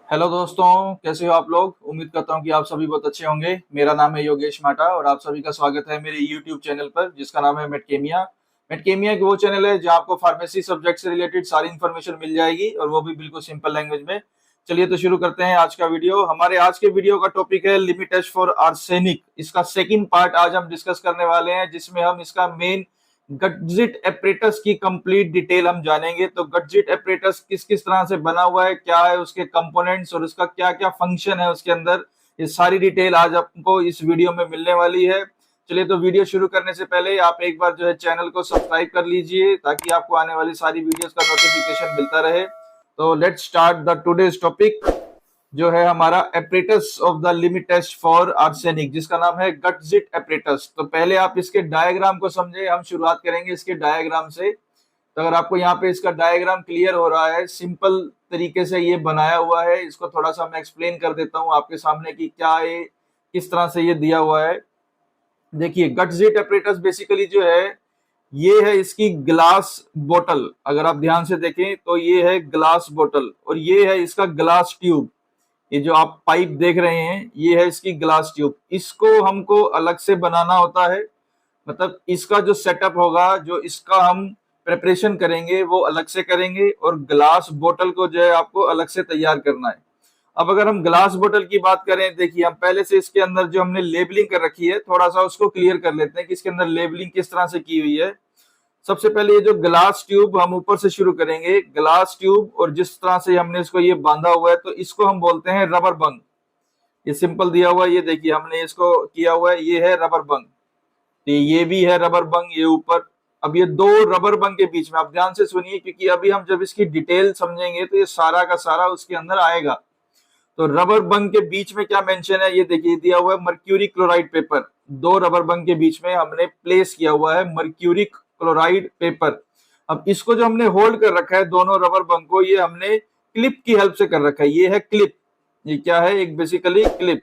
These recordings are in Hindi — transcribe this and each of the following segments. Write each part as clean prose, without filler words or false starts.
हेलो दोस्तों, कैसे हो आप लोग। उम्मीद करता हूँ कि आप सभी बहुत अच्छे होंगे। मेरा नाम है योगेश माटा और आप सभी का स्वागत है मेरे यूट्यूब चैनल पर जिसका नाम है मेडकेमिया। मेडकेमिया एक वो चैनल है जहाँ आपको फार्मेसी सब्जेक्ट से रिलेटेड सारी इन्फॉर्मेशन मिल जाएगी और वो भी बिल्कुल सिंपल लैंग्वेज में। चलिए तो शुरू करते हैं आज का वीडियो। हमारे आज के वीडियो का टॉपिक है लिमिट टेस्ट फॉर आर्सेनिक। इसका सेकंड पार्ट आज हम डिस्कस करने वाले हैं जिसमें हम इसका मेन गटजिट एपरेटस की कंप्लीट डिटेल हम जानेंगे। तो गटजिट एपरेटस किस किस तरह से बना हुआ है, क्या है उसके कंपोनेंट्स और उसका क्या क्या फंक्शन है उसके अंदर, ये सारी डिटेल आज आपको इस वीडियो में मिलने वाली है। चलिए तो वीडियो शुरू करने से पहले आप एक बार जो है चैनल को सब्सक्राइब कर लीजिए ताकि आपको आने वाली सारी वीडियोस का नोटिफिकेशन मिलता रहे। तो let's start the today's topic जो है हमारा apparatus of the limit test for arsenic, जिसका नाम है गटजिट एपरेटस। तो पहले आप इसके डायग्राम को समझे, हम शुरुआत करेंगे इसके डायग्राम से। तो अगर आपको यहाँ पे इसका डायग्राम क्लियर हो रहा है, सिंपल तरीके से ये बनाया हुआ है, इसको थोड़ा सा मैं एक्सप्लेन कर देता हूँ आपके सामने कि क्या है, किस तरह से ये दिया हुआ है। देखिए गटजिट एपरेटस बेसिकली जो है ये है इसकी ग्लास बोतल। अगर आप ध्यान से देखें तो ये है ग्लास बोतल और ये है इसका ग्लास ट्यूब। ये जो आप पाइप देख रहे हैं ये है इसकी ग्लास ट्यूब। इसको हमको अलग से बनाना होता है, मतलब इसका जो सेटअप होगा, जो इसका हम प्रिपरेशन करेंगे वो अलग से करेंगे और ग्लास बोतल को जो है आपको अलग से तैयार करना है। अब अगर हम ग्लास बोतल की बात करें, देखिए हम पहले से इसके अंदर जो हमने लेबलिंग कर रखी है थोड़ा सा उसको क्लियर कर लेते हैं कि इसके अंदर लेबलिंग किस तरह से की हुई है। सबसे पहले ये जो ग्लास ट्यूब हम ऊपर से शुरू करेंगे, ग्लास ट्यूब, और जिस तरह से हमने इसको ये बांधा हुआ है तो इसको हम बोलते हैं रबर बंग। ये सिंपल दिया हुआ है, ये देखिए हमने इसको किया हुआ है, ये है रबर बंग। तो ये भी है रबर बंग, ये ऊपर। अब ये दो रबर बंग के बीच में आप ध्यान से सुनिए क्योंकि अभी हम जब इसकी डिटेल समझेंगे तो ये सारा का सारा उसके अंदर आएगा। तो रबर बंग के बीच में क्या मेंशन है, ये देखिए दिया हुआ है मर्क्यूरी क्लोराइड पेपर। दो रबर बंग के बीच में हमने प्लेस किया हुआ है मर्क्यूरी क्लोराइड पेपर। अब इसको जो हमने होल्ड कर रखा है दोनों रबर बंग को, ये हमने क्लिप की हेल्प से कर रखा है। ये है क्लिप, ये क्या है, एक बेसिकली क्लिप।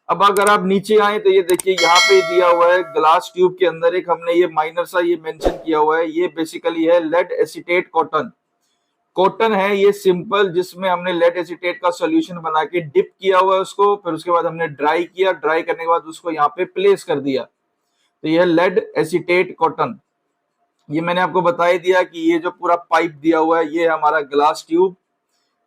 अब अगर आप नीचे आए तो ये देखिए यहाँ पे दिया हुआ है ग्लास ट्यूब के अंदर एक हमने ये माइनर सा ये मेंशन किया हुआ है, ये बेसिकली है लेड एसीटेट कॉटन। कॉटन है ये सिंपल, जिसमें हमने लेड एसीटेट का सॉल्यूशन बना के डिप किया हुआ है उसको, फिर उसके बाद हमने ड्राई किया, ड्राई करने के बाद उसको यहाँ पे प्लेस कर दिया। तो ये है लेड एसीटेट कॉटन। ये मैंने आपको बता ही दिया कि ये जो पूरा पाइप दिया हुआ है ये हमारा ग्लास ट्यूब,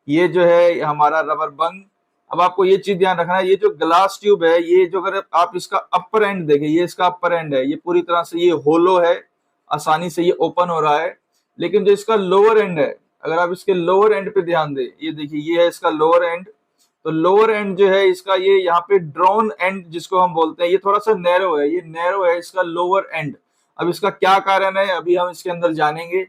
ये जो है हमारा रबर बंग। अब आपको ये चीज ध्यान रखना है, ये जो ग्लास ट्यूब है ये जो अगर आप इसका अपर एंड देखें, ये इसका अपर एंड है, ये पूरी तरह से ये होलो है, आसानी से ये ओपन हो रहा है। लेकिन जो इसका लोअर एंड है, अगर आप इसके लोअर एंड पे ध्यान दें, ये देखिए ये है इसका लोअर एंड। तो लोअर एंड जो है इसका ये यहाँ पे ड्रोन एंड जिसको हम बोलते हैं, ये थोड़ा सा नैरो है, ये नैरो है इसका लोअर एंड। अब इसका क्या कारण है अभी हम इसके अंदर जानेंगे।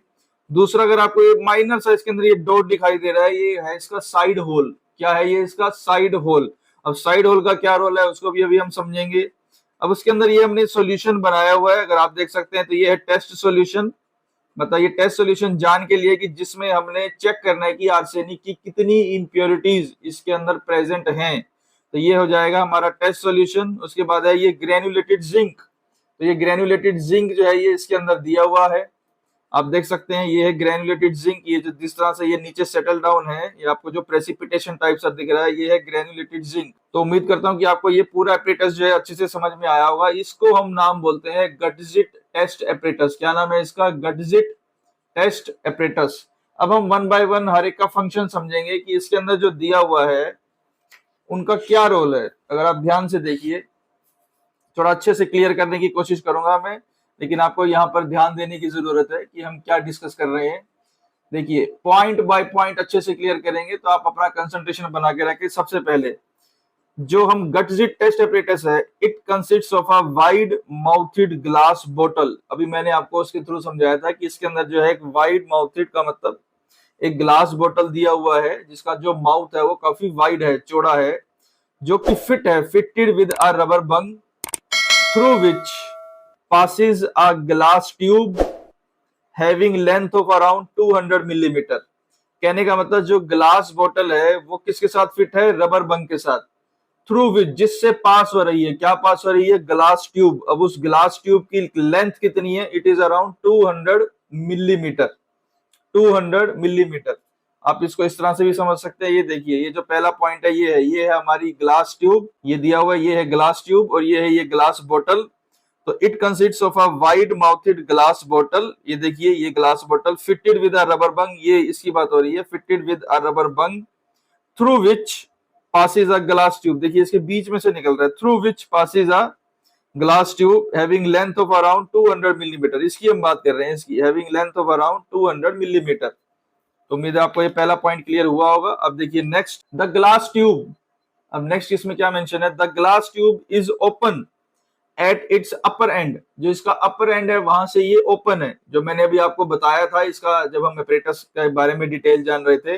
दूसरा, अगर आपको एक माइनर सा इसके अंदर ये डॉट दिखाई दे रहा है, ये है इसका साइड होल। क्या है ये, इसका साइड होल। अब साइड होल का क्या रोल है उसको भी अभी हम समझेंगे। अब उसके अंदर ये हमने सॉल्यूशन बनाया हुआ है, अगर आप देख सकते हैं तो ये है टेस्ट सॉल्यूशन। मतलब ये टेस्ट सॉल्यूशन जान के लिए कि जिसमें हमने चेक करना है कि आर्सेनिक की कितनी इम्प्योरिटीज इसके अंदर प्रेजेंट हैं। तो ये हो जाएगा हमारा टेस्ट सॉल्यूशन। उसके बाद है ये ग्रेनुलेटेड जिंक। तो ये ग्रेनुलेटेड जिंक जो है ये इसके अंदर दिया हुआ है, आप देख सकते हैं ये है ग्रेनुलेटेड जिंक। ये जो जिस तरह से ये नीचे सेटल डाउन है, ये आपको जो प्रेसिपिटेशन टाइप सा दिख रहा है, ये है ग्रेनुलेटेड जिंक। तो उम्मीद करता हूं कि आपको ये पूरा एपरेटस जो है अच्छे से समझ में आया होगा। इसको हम नाम बोलते हैं गटजिट टेस्ट एपरेटस। क्या नाम है इसका, गटजिट टेस्ट एपरेटस। अब हम वन बाय वन हर एक का फंक्शन समझेंगे कि इसके अंदर जो दिया हुआ है उनका क्या रोल है। अगर आप ध्यान से देखिए, थोड़ा अच्छे से क्लियर करने की कोशिश करूंगा मैं, लेकिन आपको यहाँ पर ध्यान देने की जरूरत है कि हम क्या डिस्कस कर रहे हैं। देखिए पॉइंट बाय पॉइंट अच्छे से क्लियर करेंगे तो आप अपना कंसंट्रेशन बना के रखें। सबसे पहले जो हम गटजिट टेस्ट एपरेटस है, it consists of a wide mouthed glass बोतल। अभी मैंने आपको उसके थ्रू समझाया था कि इसके अंदर जो है एक वाइड माउथेड का मतलब एक ग्लास बोतल दिया हुआ है जिसका जो माउथ है वो काफी वाइड है, चौड़ा है, जो कि फिट है, fitted with a rubber Bang through which passes a glass tube having length of around 200 millimetre. कहने का मतलब जो ग्लास बोतल है वो किसके साथ फिट है, रबर बंग के साथ। थ्रू विच, जिससे पास हो रही है, क्या पास हो रही है, ग्लास ट्यूब। अब उस ग्लास ट्यूब की लेंथ कितनी है, it is around 200 millimetre. 200 millimetre. आप इसको इस तरह से भी समझ सकते हैं। ये देखिए, ये जो पहला पॉइंट है ये है हमारी ग्लास ट्यूब, ये दिया हुआ है, ये है ग्लास ट्यूब और ये है ये ग्लास बोतल। तो it consists of a wide mouthed glass बोतल। ये देखिए, ये ग्लास बोतल फिटेड विद अ रबर बंग, ये इसकी बात हो रही है, fitted with a rubber bung through which passes a glass tube. देखिए इसके बीच में से निकल रहा है, through which passes a glass tube having length of around 200 millimetre. इसकी हम बात कर रहे हैं, इसकी having length of around 200 millimetre. तो उम्मीद है आपको ये पहला पॉइंट क्लियर हुआ होगा। अब देखिए नेक्स्ट, द ग्लास ट्यूब। अब नेक्स्ट इसमें क्या मेंशन है, the glass tube is open at its upper and. जो इसका अपर एंड है वहां से ये ओपन है, जो मैंने अभी आपको बताया था इसका जब हम एपरेटस के बारे में डिटेल जान रहे थे।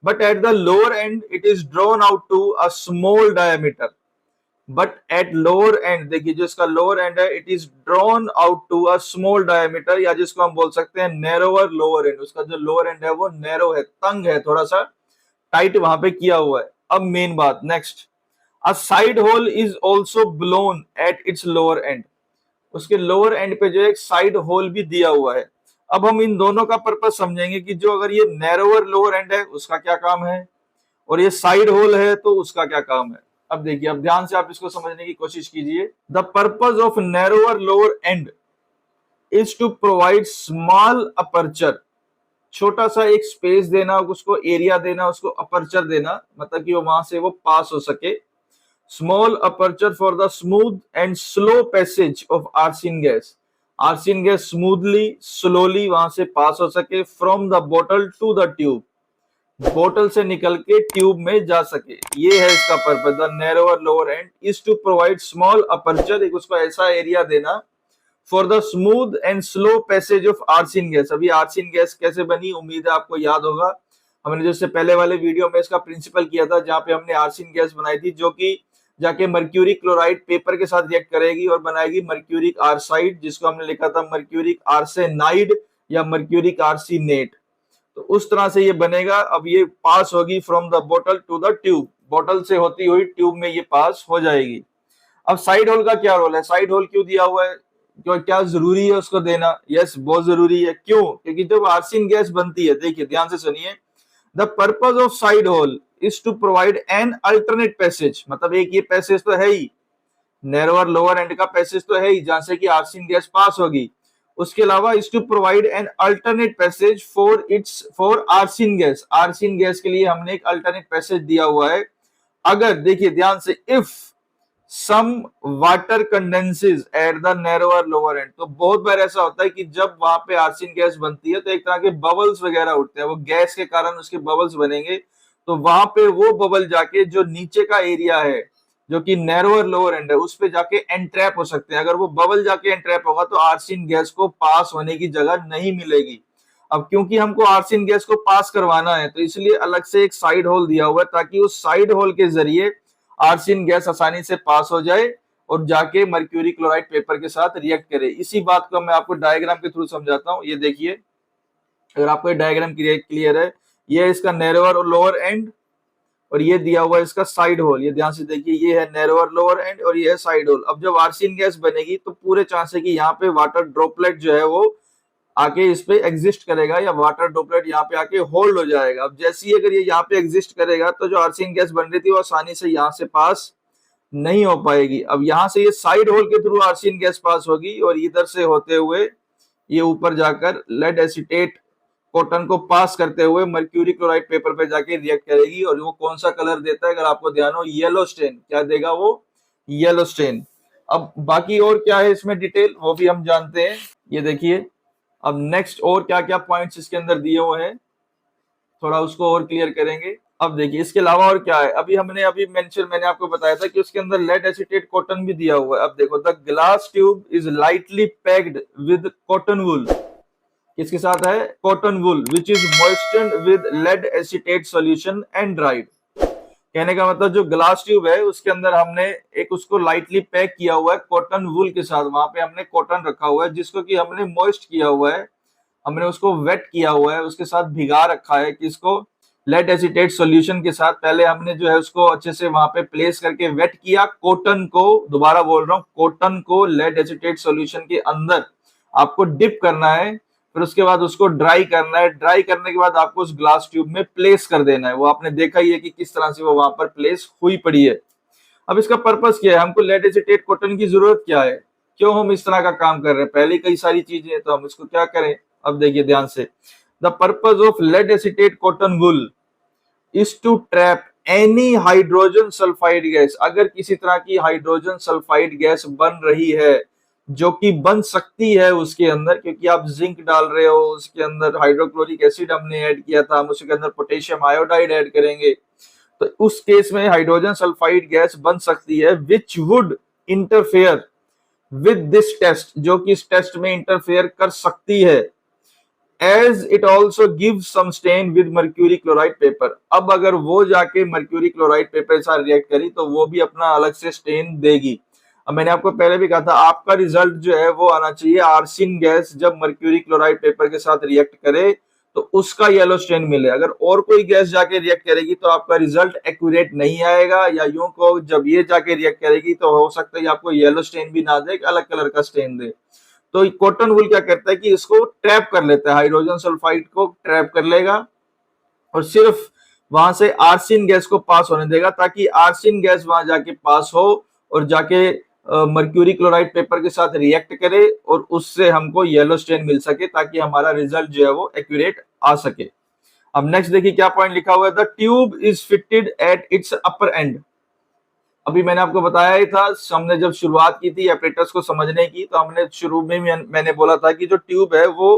But at the lower end it is drawn out to a small diameter. But at lower end, देखिए जो इसका लोअर एंड है, it is drawn out to a small diameter, या जिसको हम बोल सकते हैं नैरोअर लोअर एंड। उसका जो लोअर एंड है वो नैरो है, तंग है, थोड़ा सा टाइट वहां पे किया हुआ है। अब मेन बात next, a side hole is also blown at its lower end. उसके लोअर एंड पे जो एक साइड होल भी दिया हुआ है। अब हम इन दोनों का पर्पस समझेंगे कि जो अगर ये नैरोअर लोअर एंड है उसका क्या काम है, और ये साइड होल है तो उसका क्या काम है। अब देखिए, अब ध्यान से आप इसको समझने की कोशिश कीजिए। The purpose of narrower lower end is to provide small aperture. छोटा सा एक स्पेस देना, उसको एरिया देना, उसको अपर्चर देना, मतलब कि वो वहां से वो पास हो सके। Small aperture for the smooth and slow passage of arsine gas. Arsine gas smoothly slowly वहां से पास हो सके, फ्रॉम द बोतल टू द ट्यूब, बोतल से निकल के ट्यूब में जा सके। ये है इसका purpose. The narrower lower end is to provide small aperture, एक उसको ऐसा एरिया देना for the smooth and slow passage of arsine gas. अभी आर्सिन गैस कैसे बनी, उम्मीद है आपको याद होगा। हमने जैसे पहले वाले वीडियो में इसका प्रिंसिपल किया था, जहां पे हमने आर्सिन गैस बनाई थी, जो कि जाके मर्क्यूरिक क्लोराइड पेपर के साथ रिएक्ट करेगी और बनाएगी मर्क्यूरिक आर्साइड, जिसको हमने लिखा था मर्क्यूरिक आर्सेनाइड या मर्क्यूरिक आर्सिनेट। तो उस तरह से ये बनेगा। अब ये पास होगी फ्रॉम द बोतल टू द ट्यूब, बोतल से होती हुई ट्यूब में ये पास हो जाएगी। अब साइड होल का क्या रोल है, साइड होल क्यों दिया हुआ है, क्यों, क्या जरूरी है उसको देना। यस, बहुत जरूरी है। क्यों, क्योंकि जब आर्सिन गैस बनती है, देखिए ध्यान से सुनिए, the purpose of side hole is to provide an alternate passage. मतलब एक ये पैसेज तो है ही, नैरोअर लोअर एंड का पैसेज तो है ही, जहां से कि आर्सिन गैस पास होगी। उसके अलावा is to provide an alternate passage for arsine gas. Arsine gas के लिए हमने एक अल्टरनेट पैसेज दिया हुआ है। अगर देखिए ध्यान से, if some water condenses at the narrower lower end, तो बहुत बार ऐसा होता है कि जब वहां पे आर्सिन गैस बनती है तो एक तरह के बबल्स वगैरह उठते हैं, वो गैस के कारण उसके बबल्स बनेंगे। तो वहां पे वो बबल जाके जो नीचे का एरिया है, जो कि नैरोअर लोअर एंड है, उस पे जाके एंट्रैप हो सकते हैं। अगर वो बबल जाके एंट्रैप होगा तो आर्सिन गैस को पास होने की जगह नहीं मिलेगी। अब क्योंकि हमको आर्सिन गैस को पास करवाना है, तो इसलिए अलग से एक साइड होल दिया हुआ है, ताकि उस साइड होल के जरिए आर्सिन गैस आसानी से पास हो जाए और जाके मर्क्यूरी क्लोराइड पेपर के साथ रिएक्ट करे। इसी बात को मैं आपको डायग्राम के थ्रू समझाता हूँ। ये देखिए, अगर आपको ये डायग्राम क्लियर है, ये इसका नैरोअर और लोअर एंड, और ये दिया हुआ है इसका साइड होल। ये ध्यान से देखिए, ये है नैरोअर लोअर एंड और ये है साइड होल। अब जब आर्सिन गैस बनेगी तो पूरे चांस है कि यहाँ पे वाटर ड्रॉपलेट जो है वो आके इस पे एग्जिस्ट करेगा, या वाटर ड्रॉपलेट यहाँ पे आके होल्ड हो जाएगा। अब जैसे ही अगर ये यहाँ पे एग्जिस्ट करेगा तो जो आर्सिन गैस बन रही थी वो आसानी से यहाँ से पास नहीं हो पाएगी। अब यहाँ से ये साइड होल के थ्रू आर्सिन गैस पास होगी और इधर से होते हुए ये ऊपर जाकर लेड एसीटेट कॉटन को पास करते हुए मर्क्यूरी क्लोराइड पेपर पे जाके रिएक्ट करेगी। और वो कौन सा कलर देता है, अगर आपको ध्यान हो, येलो स्टेन। क्या देगा वो, येलो स्टेन। अब बाकी और क्या है इसमें डिटेल, वो भी हम जानते हैं। ये देखिए, अब नेक्स्ट और क्या क्या पॉइंट्स इसके अंदर दिए हुए हैं, थोड़ा उसको और क्लियर करेंगे। अब देखिए इसके अलावा और क्या है, मैंने आपको बताया था कि उसके अंदर लेड एसीटेट कॉटन भी दिया हुआ है। अब देखो, the glass tube is lightly packed with cotton wool. किसके साथ है, cotton wool, which is moistured with lead acetate solution and dried. कहने का मतलब जो ग्लास ट्यूब है उसके अंदर हमने एक उसको लाइटली पैक किया हुआ है कॉटन वूल के साथ। वहां पे हमने कॉटन रखा हुआ है जिसको कि हमने मॉइस्ट किया हुआ है, हमने उसको वेट किया हुआ है, उसके साथ भिगा रखा है, किसको, लेड एसीटेट सॉल्यूशन के साथ। पहले हमने जो है उसको अच्छे से वहां पे प्लेस करके वेट किया कॉटन को, दोबारा बोल रहा हूँ, कॉटन को लेड एसीटेट सॉल्यूशन के अंदर आपको डिप करना है। फिर उसके बाद उसको ड्राई करना है, ड्राई करने के बाद आपको उस ग्लास ट्यूब में प्लेस कर देना है। वो आपने देखा ही है कि किस तरह से वो वहां पर प्लेस हुई पड़ी है। अब इसका पर्पस क्या है, हमको लेड एसीटेट कॉटन की जरूरत क्या है, क्यों हम इस तरह का काम कर रहे हैं, पहले कई सारी चीजें हैं तो हम इसको क्या करें। अब देखिए ध्यान से, the purpose of lead acetate cotton wool is to trap any hydrogen sulphide gas. अगर किसी तरह की हाइड्रोजन सल्फाइड गैस बन रही है, जो कि बन सकती है उसके अंदर, क्योंकि आप जिंक डाल रहे हो, उसके अंदर हाइड्रोक्लोरिक एसिड हमने ऐड किया था, हम उसके अंदर पोटेशियम आयोडाइड ऐड करेंगे, तो उस केस में हाइड्रोजन सल्फाइड गैस बन सकती है, which would interfere with this test, जो कि इस टेस्ट में इंटरफेयर कर सकती है, as it also give some stain with mercury chloride paper. अब अगर वो जाके मर्क्यूरी क्लोराइड पेपर के साथ रिएक्ट करी तो वो भी अपना अलग से स्टेन देगी। अब मैंने आपको पहले भी कहा था, आपका रिजल्ट जो है वो आना चाहिए आर्सिन गैस जब मर्क्यूरी क्लोराइड पेपर के साथ रिएक्ट करे तो उसका येलो स्टेन मिले। अगर और कोई गैस जाके रिएक्ट करेगी तो आपका रिजल्ट एक्यूरेट नहीं आएगा, या यूं को जब ये जाके रिएक्ट करेगी तो हो सकता है आपको येलो स्टेन भी ना दे, अलग कलर का स्टेन दे। तो कॉटन वूल क्या करता है कि इसको ट्रैप कर लेता है, हाइड्रोजन सल्फाइड को ट्रैप कर लेगा और सिर्फ वहां से आर्सिन गैस को पास होने देगा, ताकि आर्सिन गैस वहां जाके पास हो और जाके मर्क्यूरी क्लोराइड पेपर के साथ रिएक्ट करे और उससे हमको येलो स्टेन मिल सके, ताकि हमारा रिजल्ट जो है वो एक्यूरेट आ सके। अब नेक्स्ट देखिए क्या पॉइंट लिखा हुआ है, the tube is fitted at its upper and. अभी मैंने आपको बताया ही था, हमने जब शुरुआत की थी एपरेटस को समझने की, तो हमने शुरू में मैंने बोला था कि जो ट्यूब है वो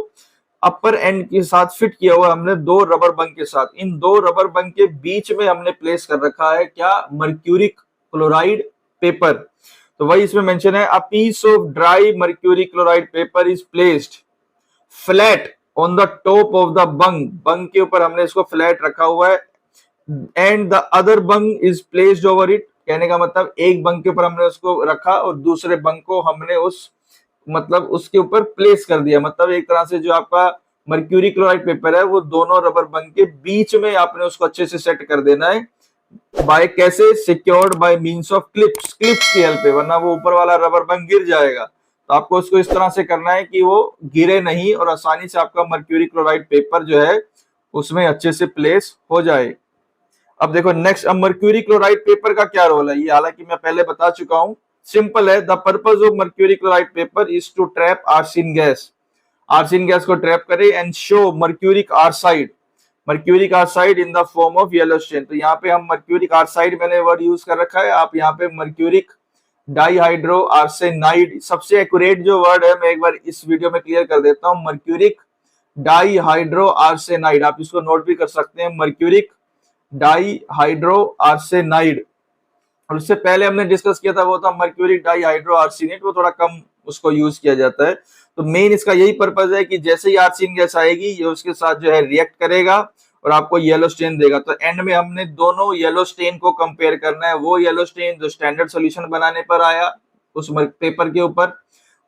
अपर एंड के साथ फिट किया हुआ, हमने दो रबर बंक के साथ, इन दो रबर बंक के बीच में हमने प्लेस कर रखा है क्या, मर्क्यूरिक क्लोराइड पेपर। तो वही इसमें मेंशन है, a piece of dry mercury chloride paper is placed flat on the top of the bunk, bunk के ऊपर हमने इसको फ्लैट रखा हुआ है, and the other bunk is placed over it. कहने का मतलब एक बंक के ऊपर हमने उसको रखा और दूसरे बंक को हमने उस मतलब उसके ऊपर प्लेस कर दिया। मतलब एक तरह से जो आपका मर्क्यूरी क्लोराइड पेपर है वो दोनों रबर बंक के बीच में आपने उसको अच्छे से सेट कर देना है। बाय कैसे, secured by means of clips, clips की हेल्प पे, वरना वो ऊपर वाला रबर बंक गिर जाएगा। तो आपको उसको इस तरह से करना है कि वो गिरे नहीं और आसानी से आपका मर्क्यूरी क्लोराइड पेपर जो है उसमें अच्छे से प्लेस हो जाए। अब देखो नेक्स्ट, अब मर्क्यूरी क्लोराइड पेपर का क्या रोल है, ये हालांकि मैं पहले बता चुका हूं, सिंपल है। The purpose of mercury chloride paper is to trap arsine gas, arsine gas को ट्रैप करे, and show mercuric arsenide, mercuric arsenide in the form of yellow stain. तो यहाँ पे हम मर्क्यूरिक आर्साइड मैंने वर्ड यूज कर रखा है, आप यहाँ पे मर्क्यूरिक डाइहाइड्रो आर्सेनाइड, सबसे एक्यूरेट जो वर्ड है मैं एक बार इस वीडियो में क्लियर कर देता हूँ, मर्क्यूरिक डाइहाइड्रो आर्सेनाइड, आप इसको नोट भी कर सकते हैं, मर्क्यूरिक डाइहाइड्रो आर्सेनाइड। और उससे पहले हमने डिस्कस किया था वो था मर्क्यूरिक डाइहाइड्रो आर्सेनेट, वो थोड़ा कम उसको यूज किया जाता है। तो मेन इसका यही पर्पज है कि जैसे ही आर्सिन गैस आएगी ये उसके साथ जो है रिएक्ट करेगा और आपको येलो स्टेन देगा। तो एंड में हमने दोनों येलो स्टेन को कंपेयर करना है, वो येलो स्टेन जो स्टैंडर्ड सॉल्यूशन बनाने पर आया उस पेपर के ऊपर,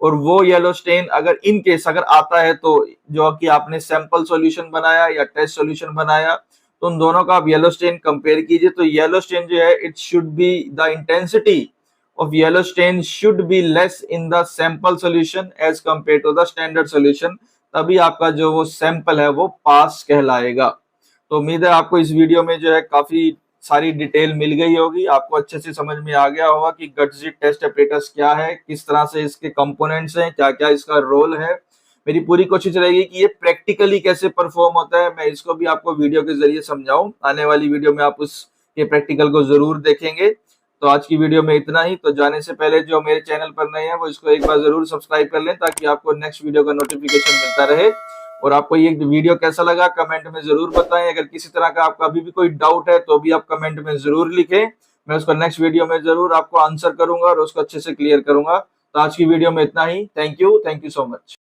और वो येलो स्टेन अगर इन केस अगर आता है तो जो कि आपने सैंपल सॉल्यूशन बनाया या टेस्ट सॉल्यूशन बनाया, तो उन दोनों का आप येलो स्टेन कंपेयर कीजिए। तो येलो स्टेन जो है it should be, the intensity of yellow stain should be less in the sample solution as compare to the standard solution, तभी आपका जो वो सैंपल है वो पास कहलाएगा। तो उम्मीद है आपको इस वीडियो में जो है काफी सारी डिटेल मिल गई होगी, आपको अच्छे से समझ में आ गया होगा कि गटजी टेस्ट एपरेटस क्या है, किस तरह से इसके कंपोनेंट्स हैं, क्या क्या इसका रोल है। मेरी पूरी कोशिश रहेगी कि ये प्रैक्टिकली कैसे परफॉर्म होता है मैं इसको भी आपको वीडियो के जरिए समझाऊं। आने वाली वीडियो में आप उसके प्रैक्टिकल को जरूर देखेंगे। तो आज की वीडियो में इतना ही। तो जाने से पहले जो मेरे चैनल पर नए हैं वो इसको एक बार जरूर सब्सक्राइब कर लें, ताकि आपको नेक्स्ट वीडियो का नोटिफिकेशन मिलता रहे। और आपको ये वीडियो कैसा लगा कमेंट में जरूर बताएं। अगर किसी तरह का आपका अभी भी कोई डाउट है तो भी आप कमेंट में जरूर लिखें, मैं उसको नेक्स्ट वीडियो में जरूर आपको आंसर करूंगा और उसको अच्छे से क्लियर करूंगा। तो आज की वीडियो में इतना ही। Thank you so much.